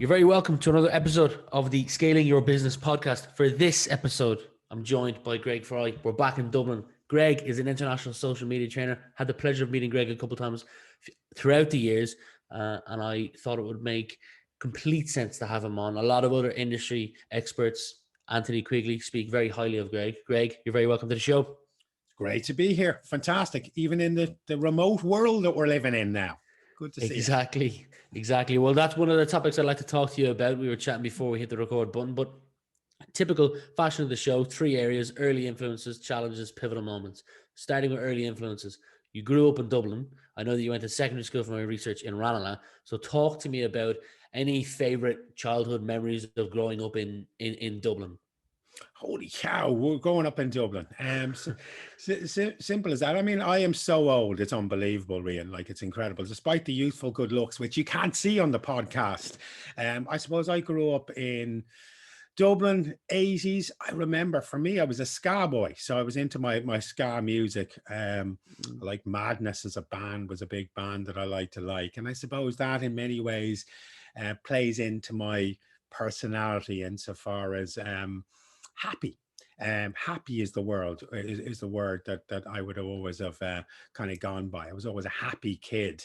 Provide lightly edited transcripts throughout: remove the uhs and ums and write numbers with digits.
You're very welcome to another episode of the Scaling Your Business podcast. For this episode, I'm joined by Greg Fry. We're back in Dublin. Greg is an international social media trainer. Had the pleasure of meeting Greg a couple of times throughout the years, and I thought it would make complete sense to have him on. A lot of other industry experts, Anthony Quigley, speak very highly of Greg. Greg, you're very welcome to the show. Great to be here. Fantastic. Even in the remote world that we're living in now. Good to see you. Exactly. Well, that's one of the topics I'd like to talk to you about. We were chatting before we hit the record button, but typical fashion of the show, three areas: early influences, challenges, pivotal moments. Starting with early influences. You grew up in Dublin. I know that you went to secondary school for my research in Ranelagh. So talk to me about any favorite childhood memories of growing up in Dublin. Holy cow, we're growing up in Dublin. Simple as that. I mean, I am so old. It's unbelievable, Rian. Like, it's incredible. Despite the youthful good looks, which you can't see on the podcast. I suppose I grew up in Dublin, 80s. I remember, for me, I was a ska boy. So I was into my ska music. Like Madness as a band was a big band that I like to like. And I suppose that in many ways plays into my personality insofar as happy. Happy is the word that I would always have kind of gone by. I was always a happy kid.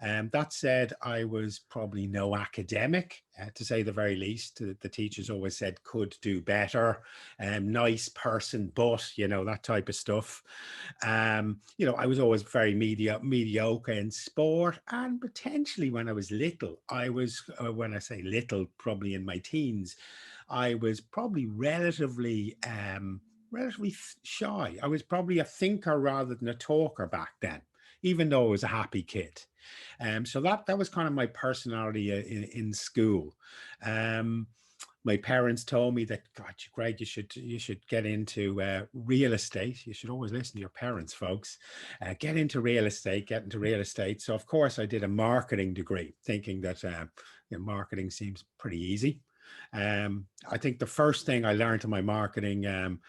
That said, I was probably no academic, to say the very least. The teachers always said could do better, nice person, but, that type of stuff. I was always very mediocre in sport, and potentially when I was little, when I say little, probably in my teens, I was probably relatively shy. I was probably a thinker rather than a talker back then, even though I was a happy kid. So that was kind of my personality in school. My parents told me that, God, Greg, you should get into real estate. You should always listen to your parents, folks. Get into real estate. So of course I did a marketing degree, thinking that marketing seems pretty easy. I think the first thing I learned in my marketing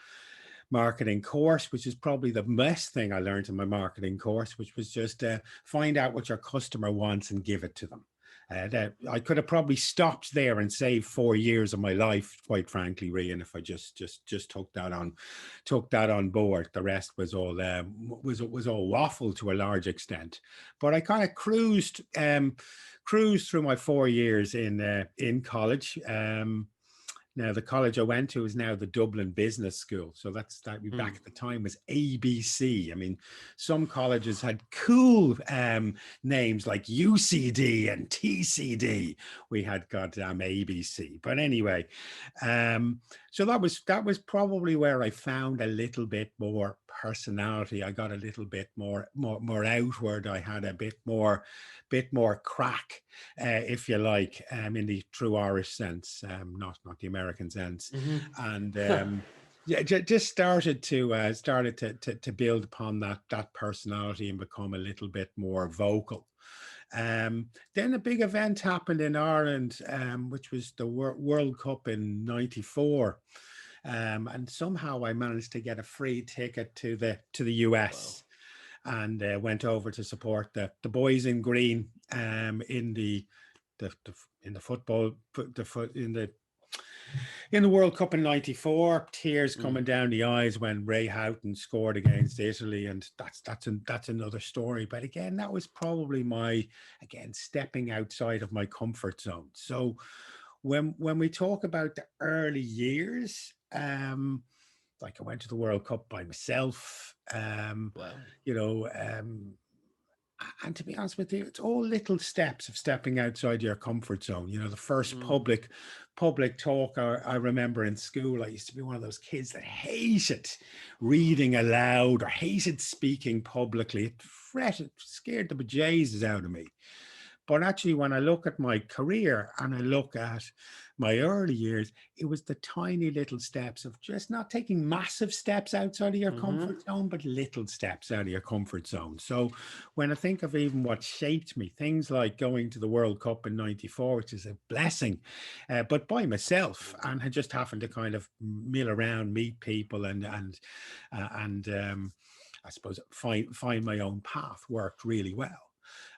course, which is probably the best thing I learned in my marketing course, which was just find out what your customer wants and give it to them. That I could have probably stopped there and saved 4 years of my life, quite frankly, Rian, if I just took that on board. The rest was all waffle to a large extent. But I kind of cruised through my 4 years in college. Now, the college I went to is now the Dublin Business School. So back at the time was ABC. I mean, some colleges had cool names like UCD and TCD. We had goddamn ABC. But anyway, so that was probably where I found a little bit more personality. I got a little bit more outward. I had a bit more crack, if you like, in the true Irish sense, not the American sense. And just started to build upon that personality and become a little bit more vocal. Then a big event happened in Ireland, which was the World Cup in '94. And somehow I managed to get a free ticket to the US. Wow. And went over to support the boys in green in the World Cup in '94. Tears coming down the eyes when Ray Houghton scored against Italy, and that's another story. But again, that was probably stepping outside of my comfort zone. So when we talk about the early years, like I went to the World Cup by myself, wow. And to be honest with you, it's all little steps of stepping outside your comfort zone. The first public talk I remember in school, I used to be one of those kids that hated reading aloud or hated speaking publicly. It scared the bejesus out of me. But actually, when I look at my career and I look at my early years, it was the tiny little steps of just not taking massive steps outside of your comfort zone, but little steps out of your comfort zone. So when I think of even what shaped me, things like going to the World Cup in '94, which is a blessing, but by myself, and I just happened to kind of mill around, meet people, and I suppose find my own path, worked really well.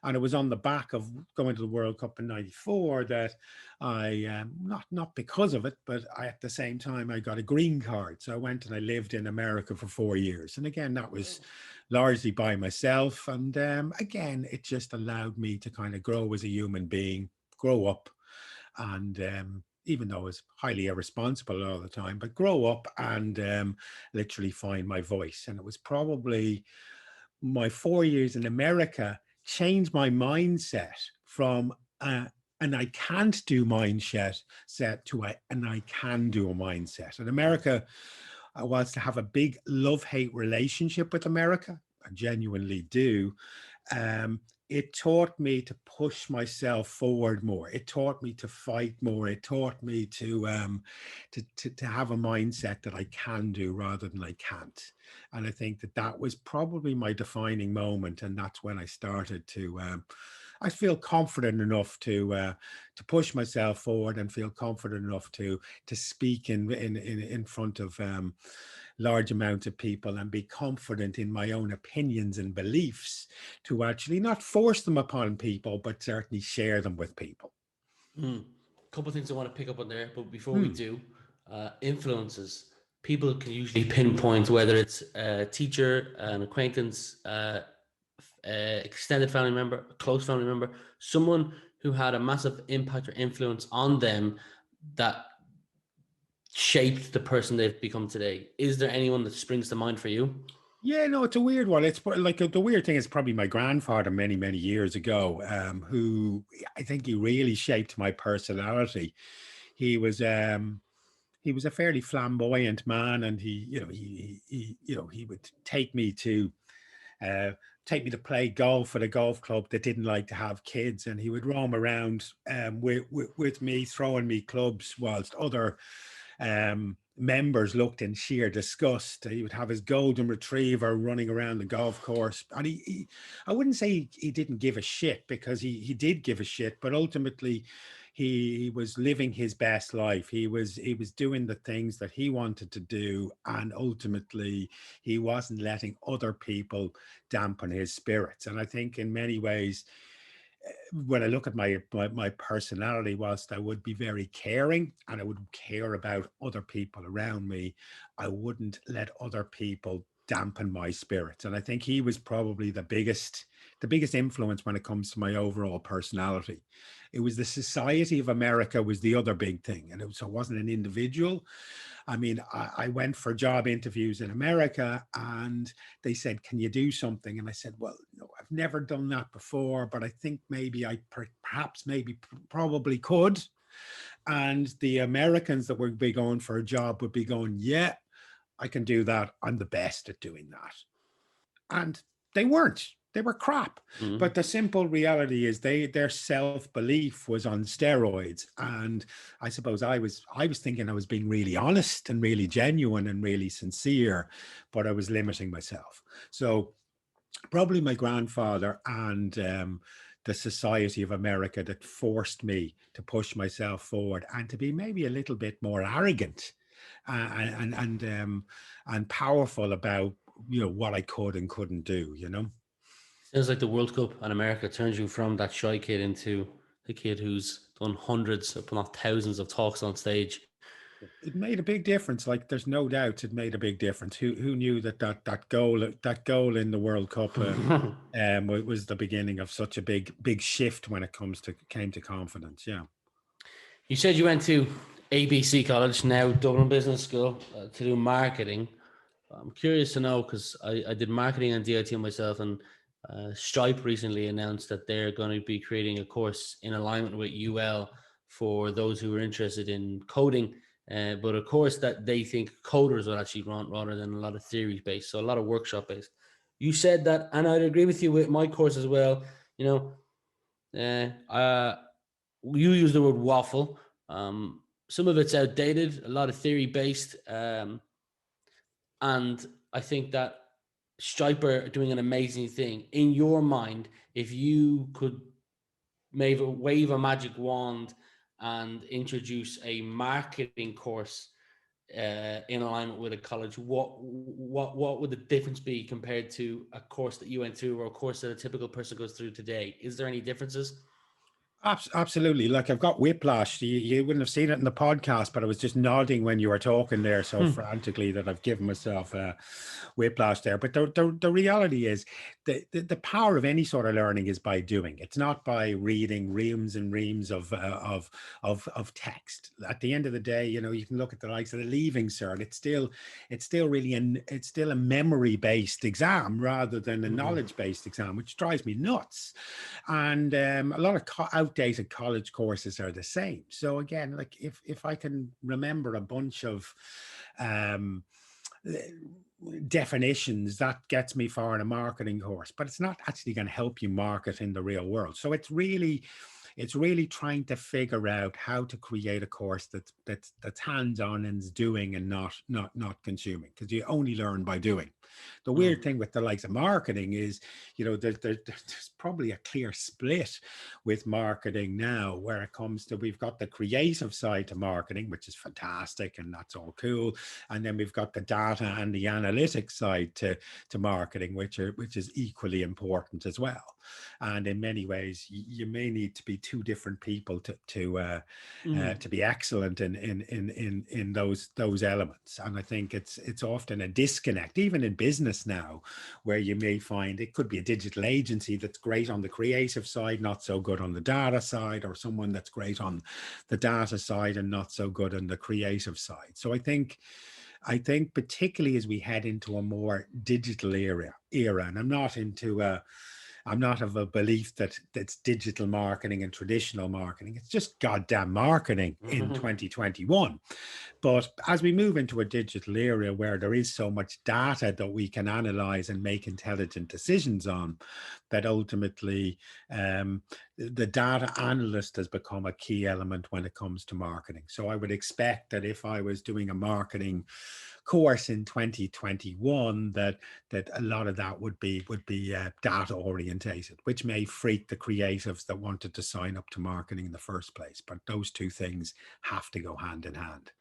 And it was on the back of going to the World Cup in '94 that I, not because of it, but at the same time, I got a green card. So I went and I lived in America for 4 years. And again, that was largely by myself. And again, it just allowed me to kind of grow as a human being, grow up, and even though I was highly irresponsible all the time, but grow up and literally find my voice. And it was probably my 4 years in America changed my mindset from an I can't do mindset set to an I can do a mindset. In America, I was to have a big love-hate relationship with America. I genuinely do. Um, it taught me to push myself forward more. It taught me to fight more. It taught me to have a mindset that I can do rather than I can't. And I think that that was probably my defining moment. And that's when I started to, I feel confident enough to push myself forward and feel confident enough to speak in front of large amounts of people and be confident in my own opinions and beliefs, to actually not force them upon people, but certainly share them with people. Couple of things I want to pick up on there, but before we Hmm. do, influences. People can usually pinpoint whether it's a teacher, an acquaintance, extended family member, a close family member, someone who had a massive impact or influence on them that shaped the person they've become today. Is there anyone that springs to mind for you? Yeah, no, it's a weird one. It's like the weird thing is probably my grandfather many, many years ago, who I think he really shaped my personality. He was he was a fairly flamboyant man, and he would uh, take me to play golf at a golf club that didn't like to have kids, and he would roam around with me, throwing me clubs whilst other members looked in sheer disgust. He would have his golden retriever running around the golf course, and I wouldn't say he didn't give a shit, because he did give a shit, but ultimately he was living his best life. He was doing the things that he wanted to do, and ultimately he wasn't letting other people dampen his spirits. And I think in many ways, when I look at my personality, whilst I would be very caring and I would care about other people around me, I wouldn't let other people dampen my spirits. And I think he was probably the biggest influence when it comes to my overall personality. It was the society of America was the other big thing, and it wasn't an individual. I mean, I went for job interviews in America, and they said, "Can you do something?" And I said, "Well, no, I've never done that before, but I think maybe perhaps, maybe, probably could." And the Americans that would be going for a job would be going, "Yeah, I can do that. I'm the best at doing that." And they weren't. They were crap. Mm-hmm. But the simple reality is their self-belief was on steroids. And I suppose I was thinking I was being really honest and really genuine and really sincere, but I was limiting myself. So probably my grandfather and the society of America that forced me to push myself forward and to be maybe a little bit more arrogant and powerful about what I could and couldn't do. Sounds like the World Cup and America turns you from that shy kid into the kid who's done hundreds, if not thousands, of talks on stage. It made a big difference. Like, there's no doubt it made a big difference. Who knew that goal in the World Cup was the beginning of such a big shift when it came to confidence. Yeah. You said you went to ABC College, now Dublin Business School, to do marketing. I'm curious to know, because I did marketing and DIT myself, and Stripe recently announced that they're going to be creating a course in alignment with UL for those who are interested in coding, but a course that they think coders will actually run rather than a lot of theory based, so a lot of workshop based. You said that, and I'd agree with you with my course as well. You use the word waffle. Some of it's outdated, a lot of theory based. And I think that Stripe are doing an amazing thing. In your mind, if you could maybe wave a magic wand and introduce a marketing course in alignment with a college, what would the difference be compared to a course that you went through or a course that a typical person goes through today? Is there any differences? Absolutely. Like I've got whiplash. You wouldn't have seen it in the podcast, but I was just nodding when you were talking there so frantically that I've given myself whiplash there. But the reality is the power of any sort of learning is by doing. It's not by reading reams and reams of text. At the end of the day, you know, you can look at the likes of the Leaving Cert. It's still a memory based exam rather than a knowledge based exam, which drives me nuts. And a lot of outdated college courses are the same. So again, like if I can remember a bunch of definitions, that gets me far in a marketing course, but it's not actually going to help you market in the real world. So it's really trying to figure out how to create a course that's hands-on and is doing and not consuming, because you only learn by doing. The weird thing with the likes of marketing is, you know, there's probably a clear split with marketing now where it comes to, we've got the creative side to marketing, which is fantastic and that's all cool. And then we've got the data and the analytics side to marketing, which is equally important as well. And in many ways, you may need to be two different people to be excellent in those elements. And I think it's often a disconnect, even in business now, where you may find it could be a digital agency that's great on the creative side, not so good on the data side, or someone that's great on the data side and not so good on the creative side. So I think particularly as we head into a more digital era, and I'm not of a belief that it's digital marketing and traditional marketing. It's just goddamn marketing in 2021. But as we move into a digital era where there is so much data that we can analyze and make intelligent decisions on, that ultimately the data analyst has become a key element when it comes to marketing. So I would expect that if I was doing a marketing course in 2021, that a lot of that would be data orientated, which may freak the creatives that wanted to sign up to marketing in the first place. But those two things have to go hand in hand.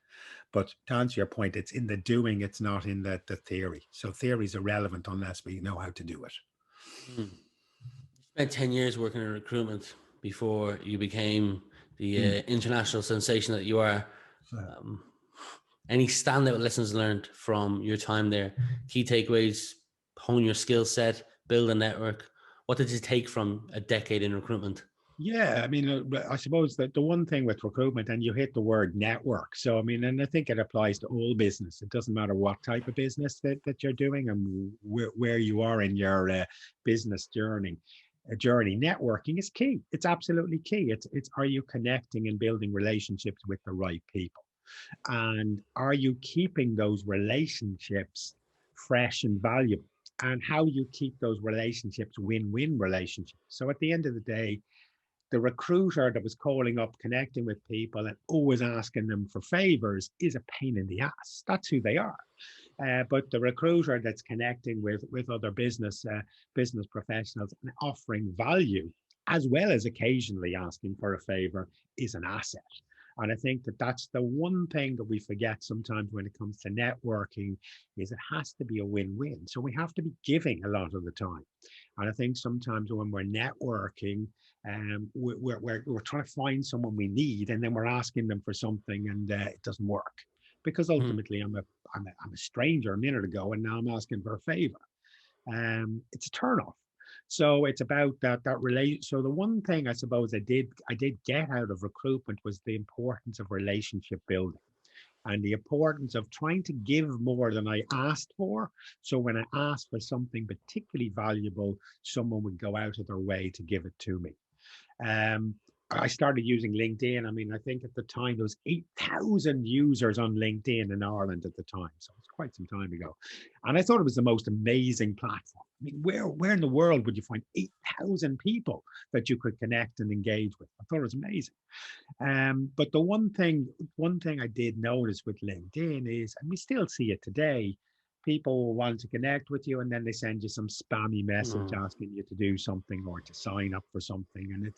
But to answer your point, it's in the doing, it's not in the theory. So theory is irrelevant unless we know how to do it. You spent 10 years working in recruitment before you became the international sensation that you are. Any standout lessons learned from your time there? Key takeaways, hone your skill set, build a network. What did you take from a decade in recruitment? Yeah, I mean, I suppose that the one thing with recruitment, and you hit the word network. So, I mean, and I think it applies to all business. It doesn't matter what type of business that you're doing and where you are in your business journey. Networking is key. It's absolutely key. It's are you connecting and building relationships with the right people? And are you keeping those relationships fresh and valuable? And how you keep those relationships win-win relationships. So at the end of the day, the recruiter that was calling up, connecting with people and always asking them for favors is a pain in the ass. That's who they are. But the recruiter that's connecting with other business professionals and offering value, as well as occasionally asking for a favor, is an asset. And I think that's the one thing that we forget sometimes when it comes to networking, is it has to be a win-win. So we have to be giving a lot of the time. And I think sometimes when we're networking, we're trying to find someone we need, and then we're asking them for something, and it doesn't work, because ultimately I'm a stranger a minute ago, and now I'm asking for a favor. It's a turnoff. So it's about that relate. So the one thing I suppose I did get out of recruitment was the importance of relationship building, and the importance of trying to give more than I asked for. So when I asked for something particularly valuable, someone would go out of their way to give it to me. I started using LinkedIn. I mean, I think at the time there was 8,000 users on LinkedIn in Ireland at the time. So it's quite some time ago. And I thought it was the most amazing platform. I mean, where in the world would you find 8,000 people that you could connect and engage with? I thought it was amazing. But the one thing I did notice with LinkedIn is, and we still see it today, people want to connect with you and then they send you some spammy message asking you to do something or to sign up for something, and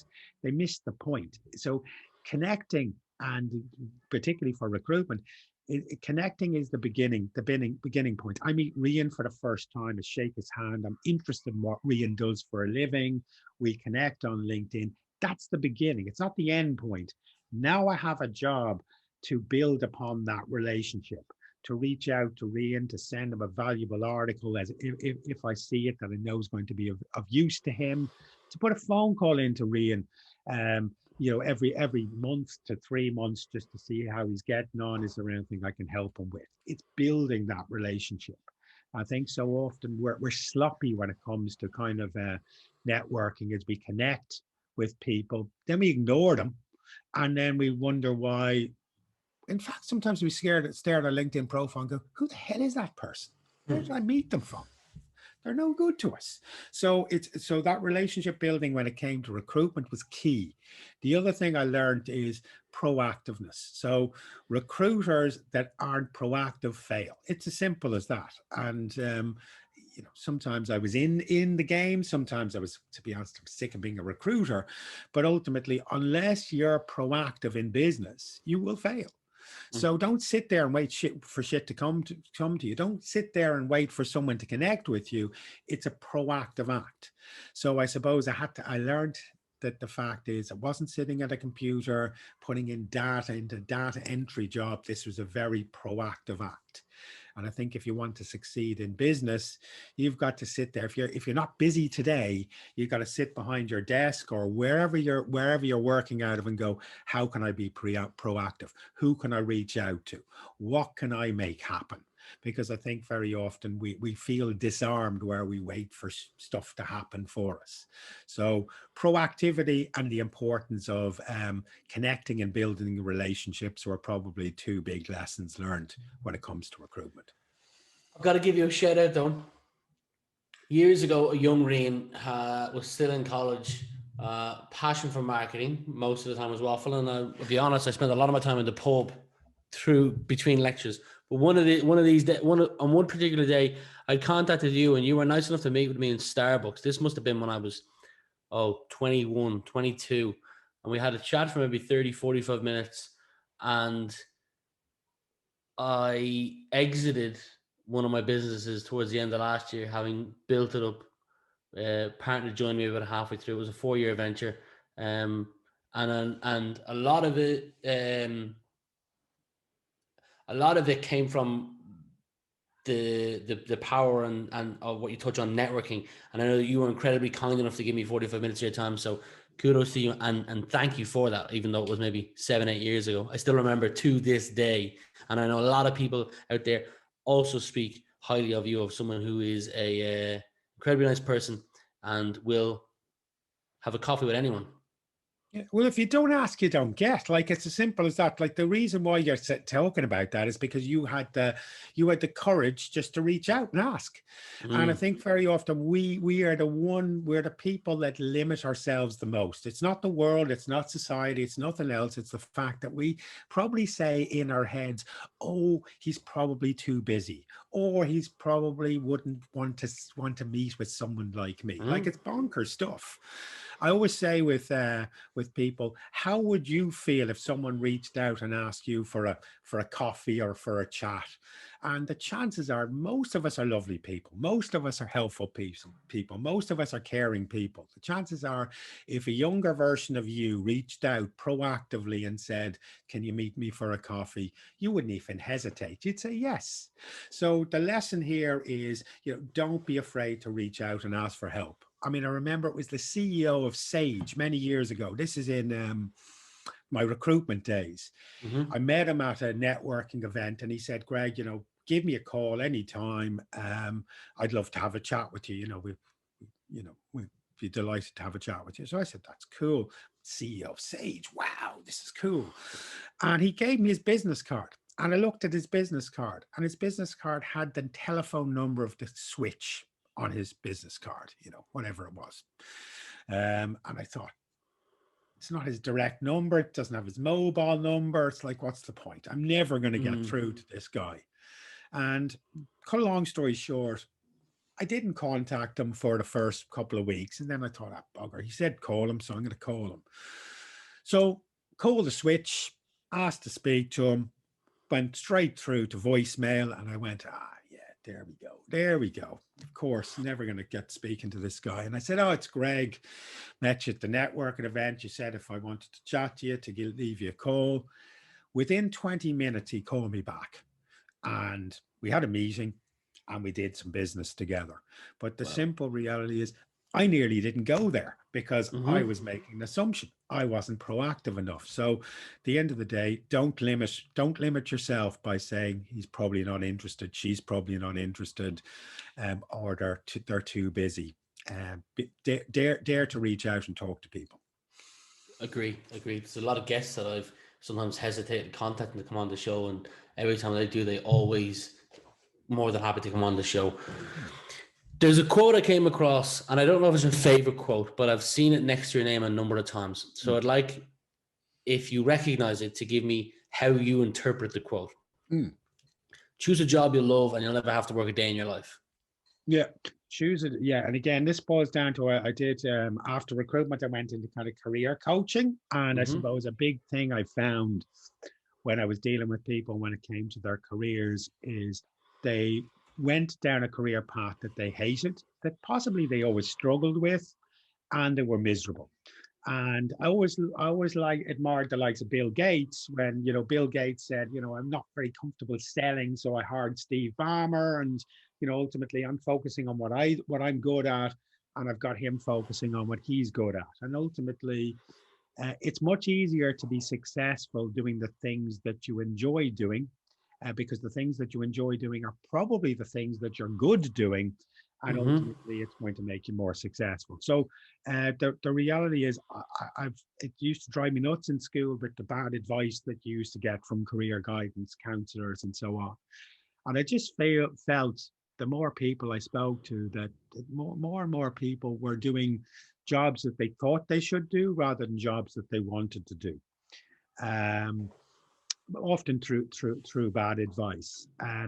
they miss the point. So connecting, and particularly for recruitment, connecting is the beginning point. I meet Rian for the first time, I shake his hand. I'm interested in what Rian does for a living. We connect on LinkedIn. That's the beginning. It's not the end point. Now I have a job to build upon that relationship, to reach out to Rian, to send him a valuable article as if I see it that I know is going to be of use to him, to put a phone call into Rian, every month to 3 months, just to see how he's getting on. Is there anything I can help him with? It's building that relationship. I think so often we're sloppy when it comes to kind of networking, as we connect with people, then we ignore them, and then we wonder why. In fact, sometimes we stare at our LinkedIn profile and go, who the hell is that person? Where did I meet them from? They're no good to us. So that relationship building when it came to recruitment was key. The other thing I learned is proactiveness. So recruiters that aren't proactive fail. It's as simple as that. And sometimes I was in the game. Sometimes I was, to be honest, I'm sick of being a recruiter. But ultimately, unless you're proactive in business, you will fail. So don't sit there and wait for shit to come to you. Don't sit there and wait for someone to connect with you. It's a proactive act. So I suppose I learned that the fact is I wasn't sitting at a computer putting in data into data entry job. This was a very proactive act. And I think if you want to succeed in business, you've got to sit there. If you're not busy today, you've got to sit behind your desk or wherever you're working out of and go, how can I be proactive? Who can I reach out to? What can I make happen? Because I think very often we feel disarmed where we wait for stuff to happen for us. So proactivity and the importance of connecting and building relationships were probably two big lessons learned when it comes to recruitment. I've got to give you a shout out though. Years ago, a young Rian was still in college, passion for marketing most of the time was waffle. And I'll be honest, I spent a lot of my time in the pub between lectures. But on one particular day, I contacted you and you were nice enough to meet with me in Starbucks. This must have been when I was 21, 22. And we had a chat for maybe 30, 45 minutes. And I exited one of my businesses towards the end of last year, having built it up. Partner joined me about halfway through. It was a 4-year venture, and a lot of it, came from the power and of what you touch on networking. And I know that you were incredibly kind enough to give me 45 minutes of your time. So kudos to you and thank you for that. Even though it was maybe 7-8 years ago, I still remember to this day. And I know a lot of people out there also speak highly of you, of someone who is a incredibly nice person and will have a coffee with anyone. Yeah, well, if you don't ask, you don't get. Like, it's as simple as that. Like, the reason why you're talking about that is because you had the courage just to reach out and ask. And I think very often we're the people that limit ourselves the most. It's not the world, it's not society, it's nothing else. It's the fact that we probably say in our heads, oh, he's probably too busy, or he's probably wouldn't want to meet with someone like me. Like, it's bonkers stuff. I always say with people, how would you feel if someone reached out and asked you for a coffee or for a chat? And the chances are most of us are lovely people. Most of us are helpful people. Most of us are caring people. The chances are if a younger version of you reached out proactively and said, can you meet me for a coffee? You wouldn't even hesitate. You'd say yes. So the lesson here is, don't be afraid to reach out and ask for help. I mean, I remember it was the CEO of Sage many years ago. This is in my recruitment days. I met him at a networking event and he said, Greg, give me a call anytime. I'd love to have a chat with you. We'd be delighted to have a chat with you. So I said, that's cool. CEO of Sage. Wow, this is cool. And he gave me his business card. And I looked at his business card and his business card had the telephone number of the switch on his business card, whatever it was. And I thought, it's not his direct number. It doesn't have his mobile number. It's like, what's the point? I'm never going to get through to this guy. And cut a long story short, I didn't contact him for the first couple of weeks. And then I thought, bugger, he said call him, so I'm going to call him. So called the switch, asked to speak to him. went straight through to voicemail, and I went, yeah, there we go. There we go. Of course, never going to get speaking to this guy. And I said, oh, it's Greg. Met you at the networking event. You said if I wanted to chat to you, to leave you a call. Within 20 minutes, he called me back, and we had a meeting, and we did some business together. But the simple reality is I nearly didn't go there because I was making an assumption. I wasn't proactive enough. So at the end of the day, don't limit yourself by saying he's probably not interested, she's probably not interested, or they're too busy. Dare to reach out and talk to people. Agree. There's a lot of guests that I've sometimes hesitated contacting to come on the show, and every time they do, they always more than happy to come on the show. There's a quote I came across, and I don't know if it's your favorite quote, but I've seen it next to your name a number of times. So I'd like, if you recognize it, to give me how you interpret the quote. Choose a job you love and you'll never have to work a day in your life. Yeah, choose it. Yeah. And again, this boils down to I did after recruitment, I went into kind of career coaching. And I suppose a big thing I found when I was dealing with people when it came to their careers is they went down a career path that they hated, that possibly they always struggled with, and they were miserable. And I always admired the likes of Bill Gates when, Bill Gates said, I'm not very comfortable selling, so I hired Steve Ballmer, and, ultimately I'm focusing on what I'm good at, and I've got him focusing on what he's good at. And ultimately, it's much easier to be successful doing the things that you enjoy doing, because the things that you enjoy doing are probably the things that you're good doing, and ultimately it's going to make you more successful. So the reality is, it used to drive me nuts in school with the bad advice that you used to get from career guidance counselors and so on. And I just felt the more people I spoke to, that more and more people were doing jobs that they thought they should do rather than jobs that they wanted to do. Often through bad advice.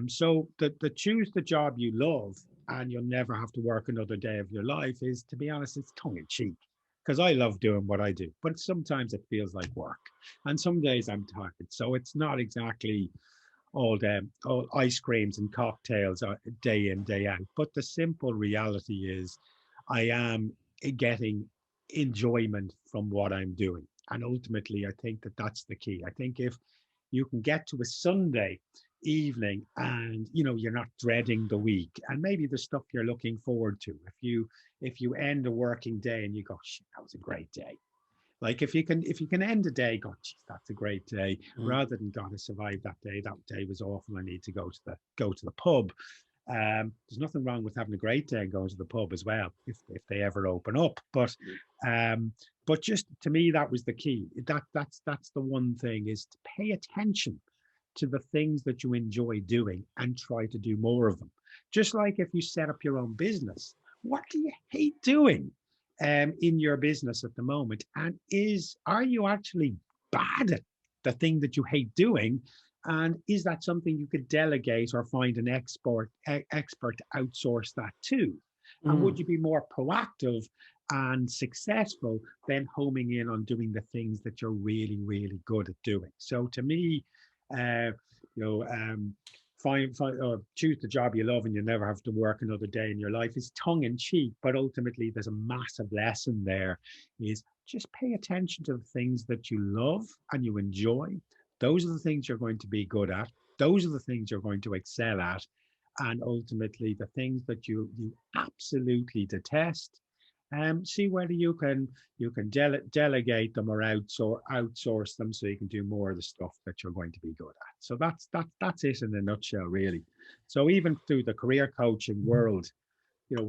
So the choose the job you love and you'll never have to work another day of your life is, to be honest, it's tongue in cheek, because I love doing what I do, but sometimes it feels like work, and some days I'm tired. So it's not exactly all ice creams and cocktails day in, day out. But the simple reality is I am getting enjoyment from what I'm doing. And ultimately, I think that's the key. I think if you can get to a Sunday evening and you're not dreading the week and maybe the stuff you're looking forward to, if you end a working day and you go, shit, that was a great day. Like if you can end a day, go, geez, that's a great day, rather than gotta survive that day. That day was awful. I need to go to the pub. There's nothing wrong with having a great day and going to the pub as well, if they ever open up. But just to me, that was the key. That's the one thing, is to pay attention to the things that you enjoy doing and try to do more of them. Just like if you set up your own business, what do you hate doing in your business at the moment? And are you actually bad at the thing that you hate doing? And is that something you could delegate or find an expert to outsource that to? And would you be more proactive and successful than homing in on doing the things that you're really, really good at doing? So to me, choose the job you love and you never have to work another day in your life is tongue in cheek, but ultimately there's a massive lesson there, is just pay attention to the things that you love and you enjoy. Those are the things you're going to be good at. Those are the things you're going to excel at. And ultimately the things that you absolutely detest, see whether you can delegate them or outsource them, so you can do more of the stuff that you're going to be good at. So that's it in a nutshell, really. So even through the career coaching world, I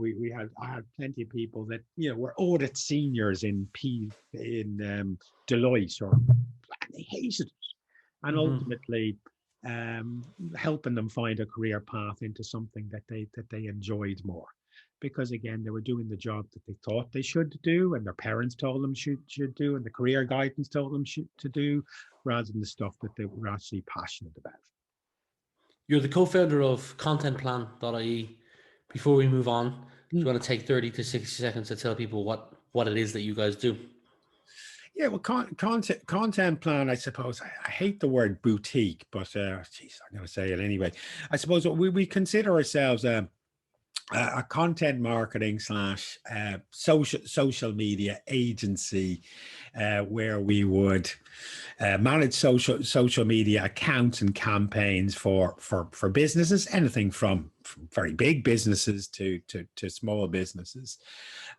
had plenty of people that were audit seniors in Deloitte, and they hated it, and ultimately helping them find a career path into something that they enjoyed more. Because again, they were doing the job that they thought they should do, and their parents told them should do, and the career guidance told them to do, rather than the stuff that they were actually passionate about. You're the co-founder of Contentplan.ie. Before we move on, do you want to take 30 to 60 seconds to tell people what it is that you guys do? Yeah, well, content plan, I suppose. I hate the word boutique, but geez, I'm going to say it anyway. I suppose we consider ourselves a content marketing slash social media agency, where we would manage social media accounts and campaigns for businesses, anything from very big businesses to small businesses.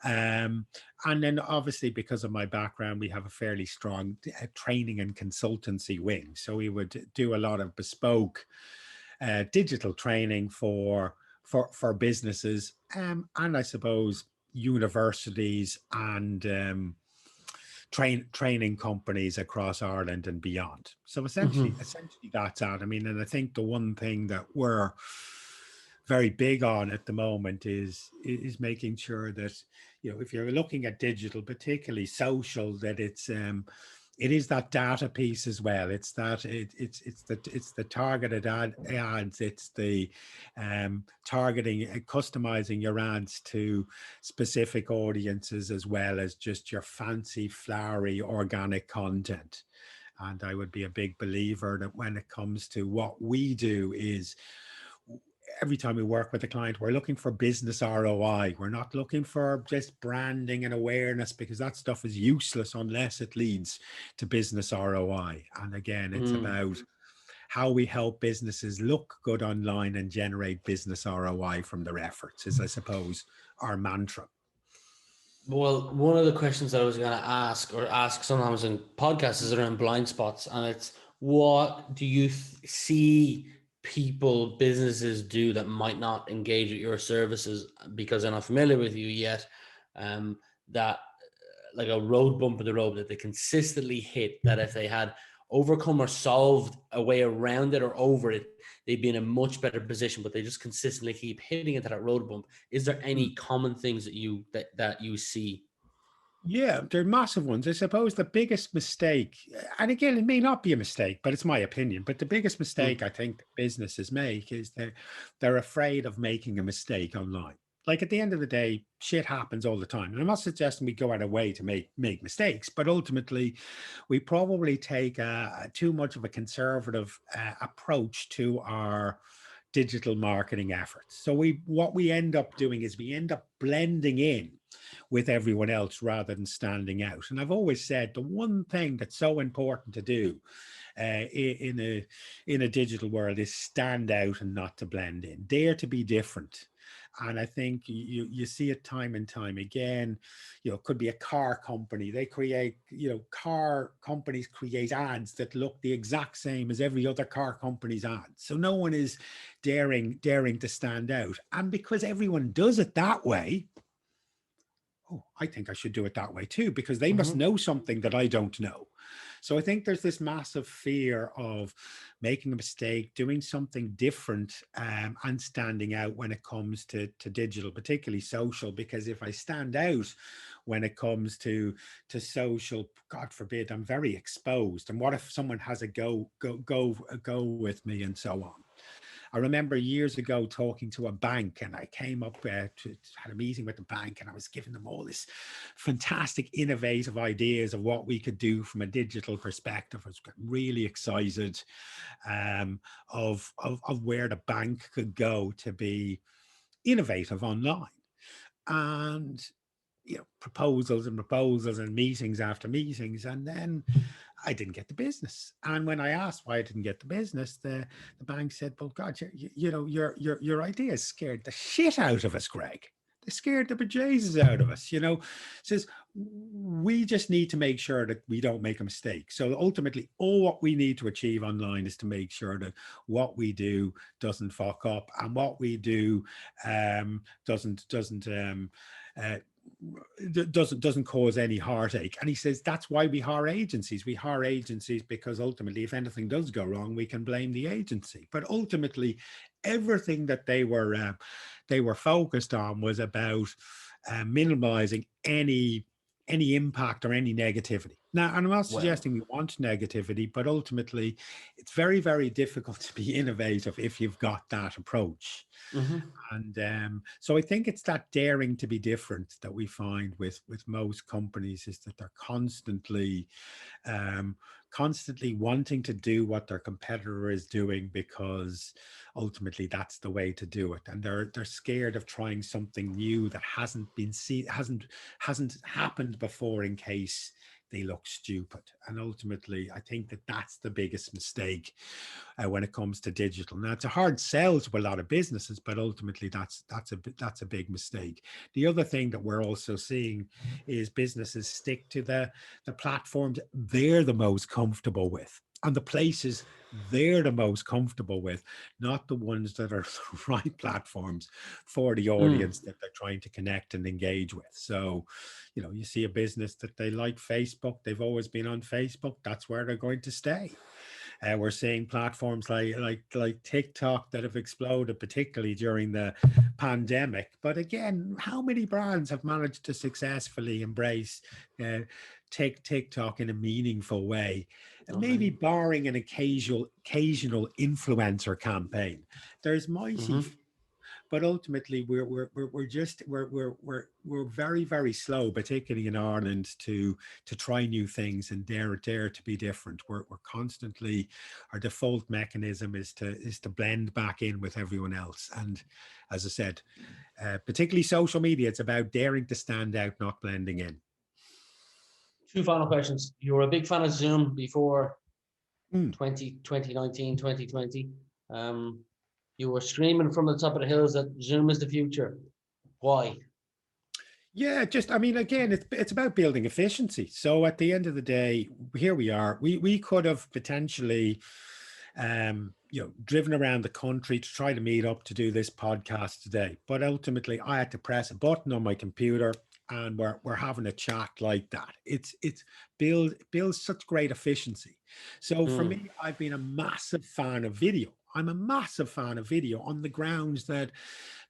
Um, and then obviously, because of my background, we have a fairly strong training and consultancy wing. So we would do a lot of bespoke digital training for businesses, and I suppose universities and training companies across Ireland and beyond. So Hmm. essentially that's that. I mean, and I think the one thing that we're very big on at the moment is making sure that, if you're looking at digital, particularly social, that it is that data piece as well. It's that it's the targeted ads. It's the targeting, customizing your ads to specific audiences, as well as just your fancy, flowery, organic content. And I would be a big believer that when it comes to what we do is, every time we work with a client, we're looking for business ROI. We're not looking for just branding and awareness, because that stuff is useless unless it leads to business ROI. And again, it's Mm. about how we help businesses look good online and generate business ROI from their efforts, is, I suppose, our mantra. Well, one of the questions that I was going to ask, or ask sometimes in podcasts, is around blind spots, and it's, what do you see people, businesses do that might not engage with your services because they're not familiar with you yet? That like a road bump in the road that they consistently hit, that if they had overcome or solved a way around it or over it, they'd be in a much better position, but they just consistently keep hitting into that road bump. Is there any common things that you see? Yeah, they're massive ones. I suppose the biggest mistake, and again, it may not be a mistake, but it's my opinion. But the biggest mistake Mm. I think businesses make is they're afraid of making a mistake online. Like, at the end of the day, shit happens all the time. And I'm not suggesting we go out of way to make mistakes, but ultimately, we probably take too much of a conservative approach to our digital marketing efforts. So what we end up doing is we end up blending in with everyone else rather than standing out. And I've always said the one thing that's so important to do in a digital world is stand out and not to blend in. Dare to be different. And I think you see it time and time again. It could be a car company. They create, car companies create ads that look the exact same as every other car company's ads. So no one is daring to stand out. And because everyone does it that way, oh, I think I should do it that way too, because they must Hmm. know something that I don't know. So I think there's this massive fear of making a mistake, doing something different, and standing out when it comes to digital, particularly social. Because if I stand out when it comes to social, God forbid, I'm very exposed. And what if someone has a go with me, and so on? I remember years ago talking to a bank, and I came up had a meeting with the bank, and I was giving them all this fantastic, innovative ideas of what we could do from a digital perspective. I was really excited of where the bank could go to be innovative online. And proposals and proposals and meetings after meetings, and then I didn't get the business. And when I asked why I didn't get the business, the bank said, "Well, God, your ideas scared the shit out of us, Greg. They scared the bejesus out of us." Says, we just need to make sure that we don't make a mistake. So ultimately, all what we need to achieve online is to make sure that what we do doesn't fuck up, and what we do uh, doesn't cause any heartache. And he says that's why we hire agencies. We hire agencies because ultimately, if anything does go wrong, we can blame the agency. But ultimately, everything that they were focused on was about minimizing any any impact or any negativity. Now, and I'm not Well, suggesting we want negativity, but ultimately it's very, very difficult to be innovative if you've got that approach. mhm. And so I think it's that daring to be different that we find with most companies, is that they're um, constantly wanting to do what their competitor is doing, because ultimately that's the way to do it, and they're scared of trying something new that hasn't been seen, hasn't happened before, in case they look stupid. And ultimately, I think that that's the biggest mistake when it comes to digital. Now, it's a hard sell to a lot of businesses, but ultimately that's a big mistake. The other thing that we're also seeing is businesses stick to the platforms they're the most comfortable with, and the places they're the most comfortable with, not the ones that are the right platforms for the Mm. audience that they're trying to connect and engage with. So, you see a business that they like Facebook, they've always been on Facebook, that's where they're going to stay. We're seeing platforms like TikTok that have exploded, particularly during the pandemic. But again, how many brands have managed to successfully embrace uh, TikTok in a meaningful way? And Oh, maybe man. barring an occasional influencer campaign, there's mighty, Mhm. but ultimately we're very, very slow, particularly in Ireland, to try new things and dare to be different. We're constantly, our default mechanism is to blend back in with everyone else. And as I said, particularly social media, it's about daring to stand out, not blending in. Two final questions. You were a big fan of Zoom before Mm. 2019, 2020. Um, you were screaming from the top of the hills that Zoom is the future. Why? Yeah, just, I mean, again, it's about building efficiency. So at the end of the day, here we are. We could have potentially, driven around the country to try to meet up to do this podcast today. But ultimately, I had to press a button on my computer, and we're having a chat like that. It's builds such great efficiency. So for Mm. me, I've been a massive fan of video. I'm a massive fan of video, on the grounds that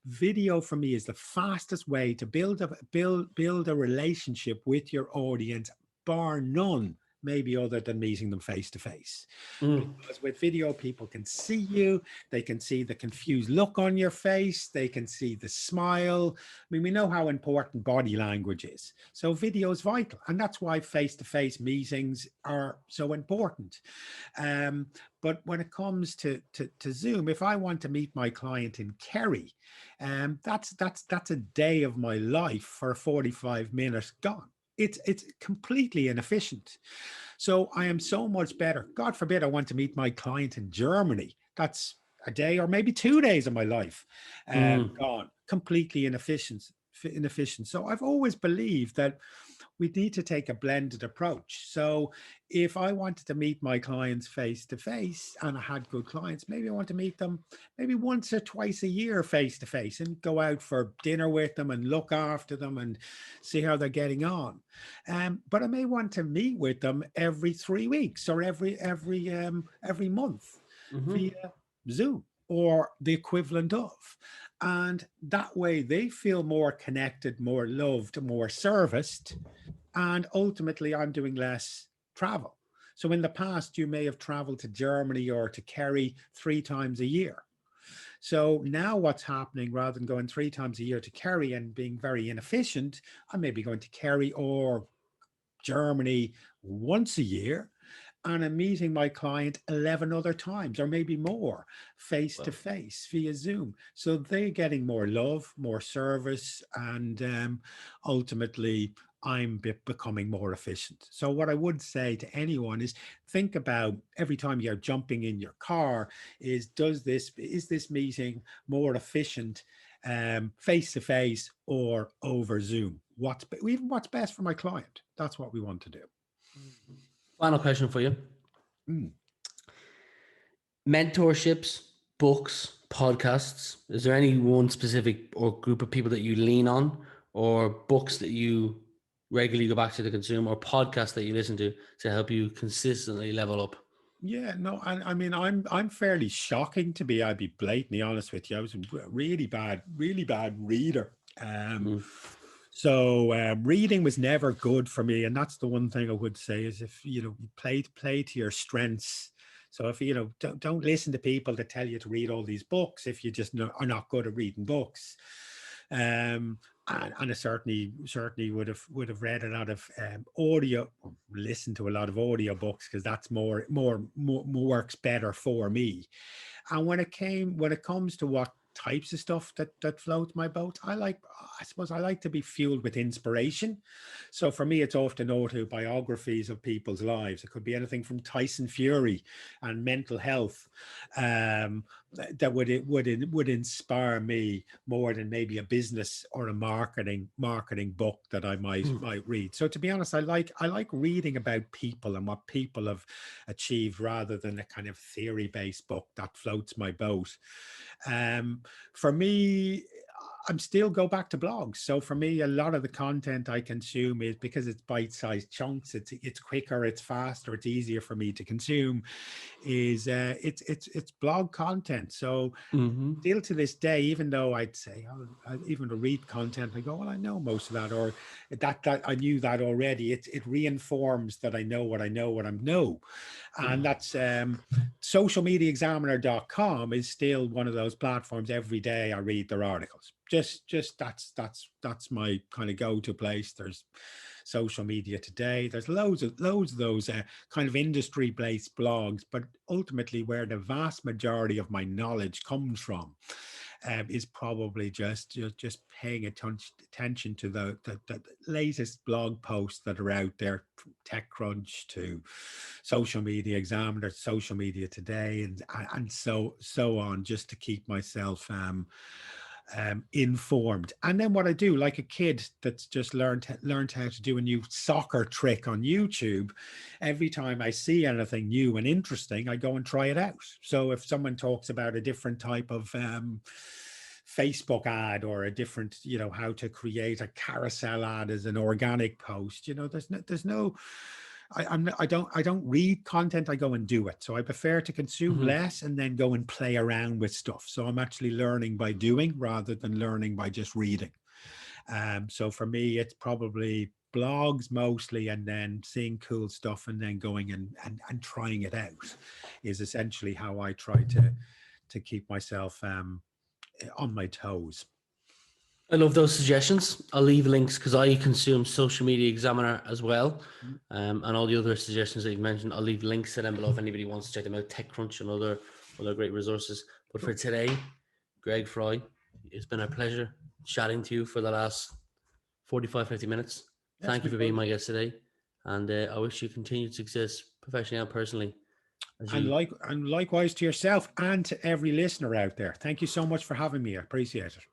video for me is the fastest way to build a relationship with your audience, bar none, maybe other than meeting them face to face. Mm. Because with video, people can see you, they can see the confused look on your face, they can see the smile. I mean, we know how important body language is. So video is vital. And that's why face-to-face meetings are so important. Um, but when it comes to Zoom, if I want to meet my client in Kerry, that's a day of my life for 45 minutes gone. It's completely inefficient. So I am so much better. God forbid I want to meet my client in Germany. That's a day or maybe 2 days of my life Mm. gone. Completely inefficient. So I've always believed that we need to take a blended approach. So if I wanted to meet my clients face to face and I had good clients, maybe I want to meet them maybe once or twice a year face to face, and go out for dinner with them and look after them and see how they're getting on. But I may want to meet with them every 3 weeks or every month Mhm. via Zoom or the equivalent of. And that way they feel more connected, more loved, more serviced, and ultimately I'm doing less travel. So in the past, you may have traveled to Germany or to Kerry 3 times a year. So now what's happening, rather than going 3 times a year to Kerry and being very inefficient, I may be going to Kerry or Germany once a year, and I'm meeting my client 11 other times or maybe more face to Well, face via Zoom. So they're getting more love, more service, and ultimately I'm becoming more efficient. So what I would say to anyone is, think about every time you're jumping in your car, is this meeting more efficient face to face or over Zoom? What's best for my client? That's what we want to do. final question for you. Mm. Mentorships, books, podcasts. Is there any one specific or group of people that you lean on, or books that you regularly go back to consume, or podcasts that you listen to help you consistently level up? Yeah, no, and I mean, I'm fairly shocking to be. I'd be blatantly honest with you. I was a really bad reader. Mm. So reading was never good for me, and that's the one thing I would say is if you play to your strengths. So if don't listen to people that tell you to read all these books if you just are not good at reading books. And I certainly would have read a lot of audio, listened to a lot of audio books because that's more works better for me. And when it comes to what types of stuff that floats my boat, I suppose I like to be fueled with inspiration. So for me, it's often autobiographies of people's lives. It could be anything from Tyson Fury and mental health, that would inspire me more than maybe a business or a marketing book that I might read. So to be honest, I like reading about people and what people have achieved rather than a kind of theory-based book that floats my boat. For me, I'm still go back to blogs. So for me, a lot of the content I consume is because it's bite-sized chunks. It's quicker, it's faster, it's easier for me to consume. It's blog content. So still to this day, even though I'd say, even to read content, I go, well, I know most of that, or that I knew that already. It reinforms that I know what I know. And that's socialmediaexaminer.com is still one of those platforms. Every day I read their articles. Just that's my kind of go-to place. There's Social Media Today. There's loads of those kind of industry-based blogs, but ultimately where the vast majority of my knowledge comes from is probably just paying attention to the latest blog posts that are out there, from TechCrunch to Social Media Examiner, Social Media Today, and so on, just to keep myself informed. And then what I do, like a kid that's just learned how to do a new soccer trick on YouTube, every time I see anything new and interesting, I go and try it out. So if someone talks about a different type of Facebook ad, or a different, how to create a carousel ad as an organic post, I don't read content, I go and do it. So I prefer to consume less and then go and play around with stuff. So I'm actually learning by doing rather than learning by just reading. So for me, it's probably blogs mostly, and then seeing cool stuff and then going and trying it out is essentially how I try to keep myself on my toes. I love those suggestions. I'll leave links because I consume Social Media Examiner as well. And all the other suggestions that you've mentioned, I'll leave links to them below if anybody wants to check them out. TechCrunch and other great resources. But for today, Greg Fry, it's been a pleasure chatting to you for the last 45, 50 minutes. Thank you for being my guest today. And I wish you continued success professionally and personally. And likewise to yourself and to every listener out there. Thank you so much for having me. I appreciate it.